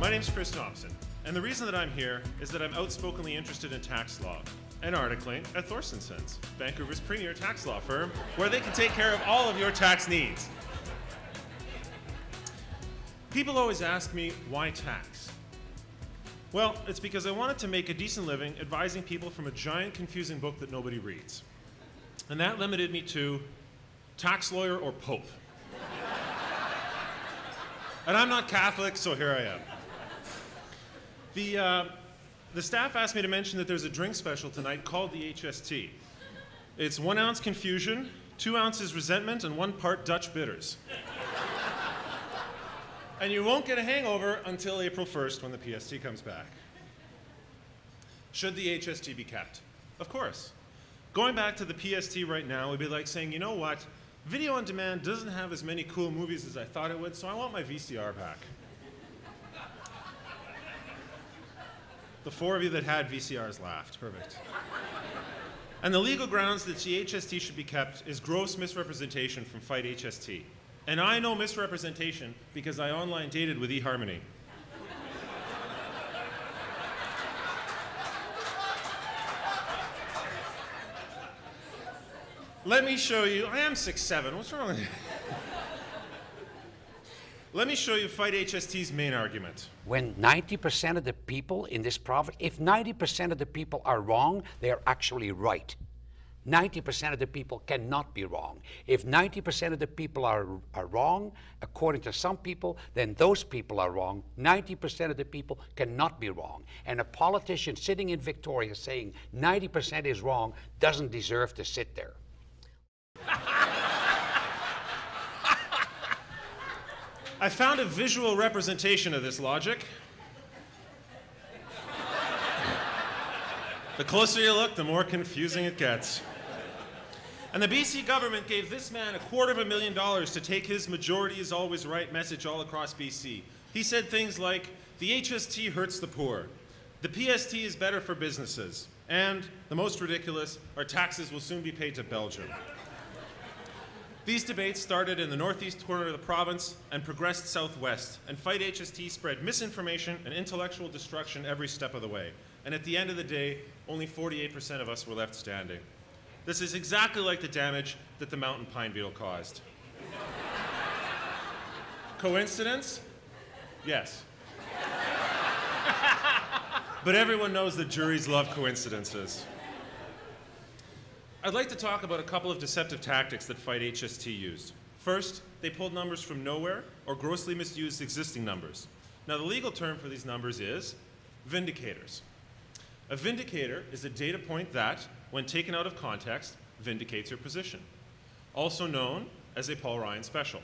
My name's Chris Thompson, and the reason that I'm here is that I'm outspokenly interested in tax law and articling at Thorstensons, Vancouver's premier tax law firm, where they can take care of all of your tax needs. People always ask me, why tax? Well, it's because I wanted to make a decent living advising people from a giant confusing book that nobody reads. And that limited me to tax lawyer or pope. And I'm not Catholic, so here I am. The staff asked me to mention that there's a drink special tonight called the HST. It's 1 ounce confusion, 2 ounces resentment, and 1 part Dutch bitters. And you won't get a hangover until April 1st when the PST comes back. Should the HST be kept? Of course. Going back to the PST right now would be like saying, you know what? Video on demand doesn't have as many cool movies as I thought it would, so I want my VCR back. The 4 of you that had VCRs laughed. Perfect. And the legal grounds that the HST should be kept is gross misrepresentation from Fight HST. And I know misrepresentation because I online dated with eHarmony. Let me show you, I am 6'7", what's wrong with you? Let me show you Fight HST's main argument. When 90% of the people in this province, if 90% of the people are wrong, they are actually right. 90% of the people cannot be wrong. If 90% of the people are wrong, according to some people, then those people are wrong. 90% of the people cannot be wrong. And a politician sitting in Victoria saying 90% is wrong doesn't deserve to sit there. I found a visual representation of this logic. The closer you look, the more confusing it gets. And the BC government gave this man $250,000 to take his majority is always right message all across BC. He said things like, the HST hurts the poor, the PST is better for businesses, and, the most ridiculous, our taxes will soon be paid to Belgium. These debates started in the northeast corner of the province and progressed southwest, and Fight HST spread misinformation and intellectual destruction every step of the way. And at the end of the day, only 48% of us were left standing. This is exactly like the damage that the mountain pine beetle caused. Coincidence? Yes. But everyone knows that juries love coincidences. I'd like to talk about a couple of deceptive tactics that Fight HST used. First, they pulled numbers from nowhere or grossly misused existing numbers. Now, the legal term for these numbers is vindicators. A vindicator is a data point that, when taken out of context, vindicates your position, also known as a Paul Ryan special.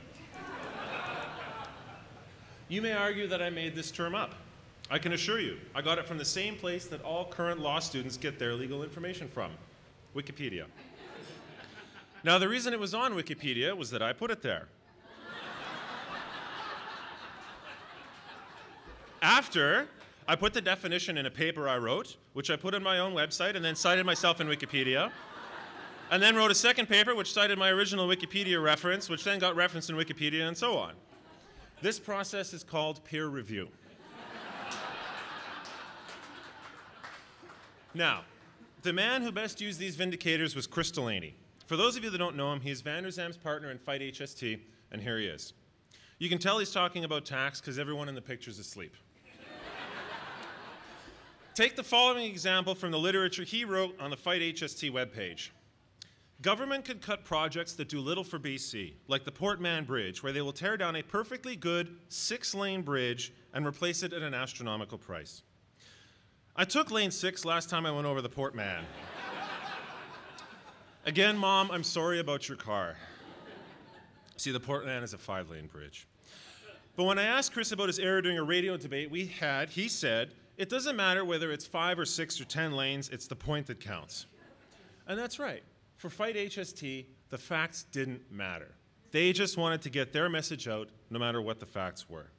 You may argue that I made this term up. I can assure you, I got it from the same place that all current law students get their legal information from. Wikipedia. Now, the reason it was on Wikipedia was that I put it there. After I put the definition in a paper I wrote, which I put on my own website and then cited myself in Wikipedia, and then wrote a second paper which cited my original Wikipedia reference, which then got referenced in Wikipedia, and so on. This process is called peer review. Now, the man who best used these vindicators was Chris Delaney. For those of you that don't know him, he's Van der Zam's partner in Fight HST, and here he is. You can tell he's talking about tax because everyone in the picture's asleep. Take the following example from the literature he wrote on the Fight HST webpage. Government could cut projects that do little for BC, like the Port Mann Bridge, where they will tear down a perfectly good 6-lane bridge and replace it at an astronomical price. I took lane 6 last time I went over the Port Mann. Again, Mom, I'm sorry about your car. See, the Port Mann is a 5-lane bridge. But when I asked Chris about his error during a radio debate we had, he said, it doesn't matter whether it's 5 or 6 or 10 lanes, it's the point that counts. And that's right. For Fight HST, the facts didn't matter. They just wanted to get their message out no matter what the facts were.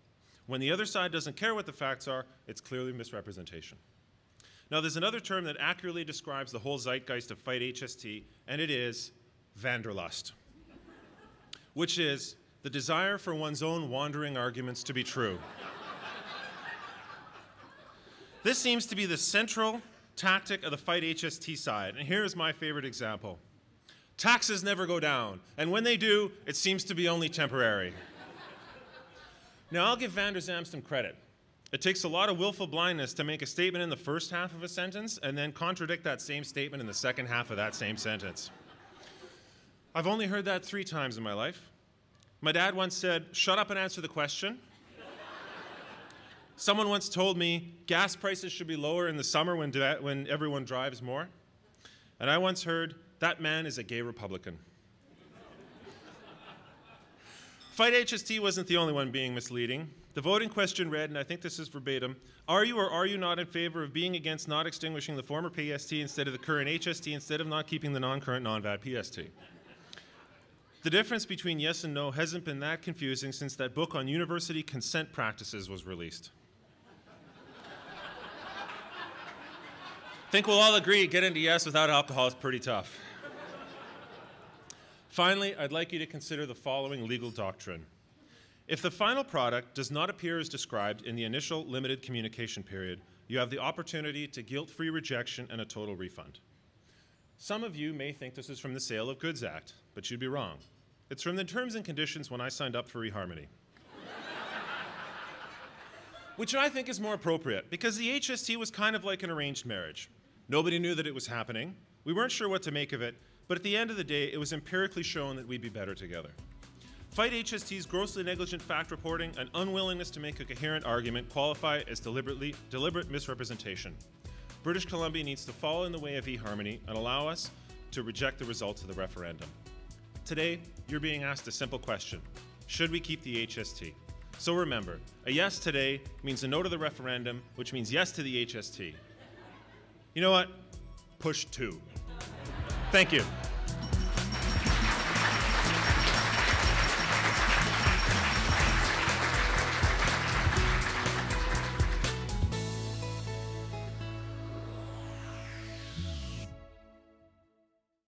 When the other side doesn't care what the facts are, it's clearly misrepresentation. Now, there's another term that accurately describes the whole zeitgeist of Fight HST, and it is Vanderlust, which is the desire for one's own wandering arguments to be true. This seems to be the central tactic of the Fight HST side, and here's my favorite example. Taxes never go down, and when they do, it seems to be only temporary. Now, I'll give Van der Zalm some credit. It takes a lot of willful blindness to make a statement in the first half of a sentence and then contradict that same statement in the second half of that same sentence. I've only heard that 3 times in my life. My dad once said, "Shut up and answer the question." Someone once told me gas prices should be lower in the summer when everyone drives more. And I once heard, "That man is a gay Republican." Fight HST wasn't the only one being misleading. The voting question read, and I think this is verbatim, "Are you or are you not in favor of being against not extinguishing the former PST instead of the current HST instead of not keeping the non-current non-VAT PST?" The difference between yes and no hasn't been that confusing since that book on university consent practices was released. I think we'll all agree getting to yes without alcohol is pretty tough. Finally, I'd like you to consider the following legal doctrine. If the final product does not appear as described in the initial limited communication period, you have the opportunity to guilt-free rejection and a total refund. Some of you may think this is from the Sale of Goods Act, but you'd be wrong. It's from the terms and conditions when I signed up for eHarmony. Which I think is more appropriate, because the HST was kind of like an arranged marriage. Nobody knew that it was happening. We weren't sure what to make of it, but at the end of the day, it was empirically shown that we'd be better together. Fight HST's grossly negligent fact reporting and unwillingness to make a coherent argument qualify as deliberate misrepresentation. British Columbia needs to follow in the way of eHarmony and allow us to reject the results of the referendum. Today, you're being asked a simple question. Should we keep the HST? So remember, a yes today means a no to the referendum, which means yes to the HST. You know what? Push 2. Thank you.